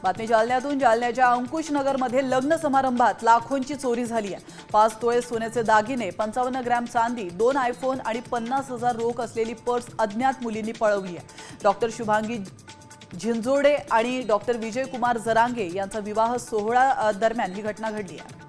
बातमी जालन्यातून। जालन्याच्या अंकुशनगरमध्ये लग्न समारंभात लाखोंची चोरी झाली आहे। 5 तोळे सोन्याचे दागिने, 55 ग्रॅम चांदी, 2 आयफोन आणि 50,000 रोख असलेली पर्स अज्ञात मुलींनी पळवली आहे। डॉक्टर शुभांगी झिंजोडे आणि डॉक्टर विजय कुमार जरांगे यांचा विवाह सोहळा दरम्यान ही घटना घडली आहे।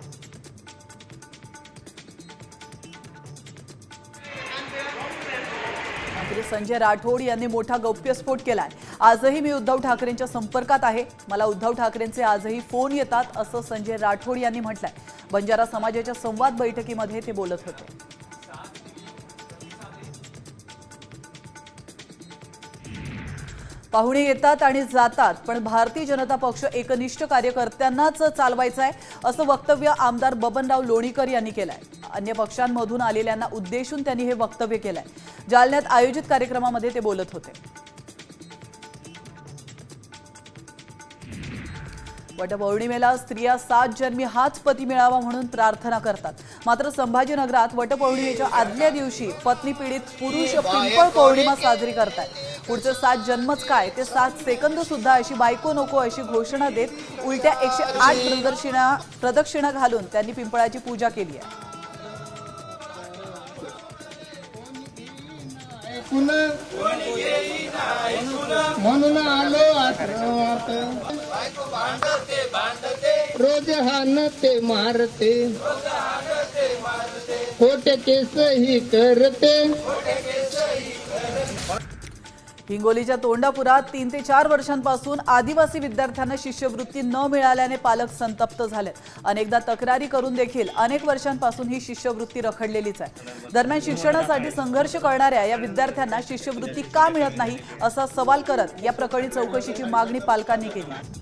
मंत्री संजय राठोड यांनी मोठा गौप्यस्फोट केलाय। आजही मी उद्धव ठाकरेंच्या संपर्कात आहे, मला उद्धव ठाकरेंचे आजही फोन येतात असं संजय राठोड यांनी म्हटलंय। बंजारा समाजाच्या संवाद बैठकीमध्ये ते बोलत होते। पाहुणे येतात आणि जातात, पण भारतीय जनता पक्ष एकनिष्ठ कार्यकर्त्यांनाच चालवायचा आहे असं वक्तव्य आमदार बबनराव लोणीकर यांनी केलंय। अन्य पक्षांमधून आलेल्यांना उद्देशून त्यांनी हे वक्तव्य केलंय। जालन्यात आयोजित कार्यक्रमामध्ये ते बोलत होते। वटपौर्णिमेला स्त्रिया 7 जन्मी हाच पती मिळावा म्हणून प्रार्थना करतात। मात्र संभाजीनगरात वटपौर्णिमेच्या आदल्या दिवशी पत्नी पीडित पुरुष पिंपळ पौर्णिमा साजरी करतात। पुढचे 7 जन्मच काय, ते 7 सेकंद सुद्धा अशी बायको नको अशी घोषणा देत उलट्या 108 प्रदक्षिणा घालून त्यांनी पिंपळाची पूजा केली आहे। म्हणून आलो आश्रमात, रोज हाणते मारते, खोटे केसही करते। हिंगोलीच्या तोंडापुरात 3 ते 4 वर्षांपासून आदिवासी विद्यार्थ्यांना शिष्यवृत्ती न मिळाल्याने पालक संतप्त झालेत। अनेकदा तक्रारी करून देखील अनेक वर्षांपासून ही शिष्यवृत्ती रखडलेलीच आहे। दरम्यान शिक्षणासाठी संघर्ष करणाऱ्या या विद्यार्थ्यांना शिष्यवृत्ती का मिळत नाही असा सवाल करत या प्रकरणी चौकशीची मागणी पालकांनी केली।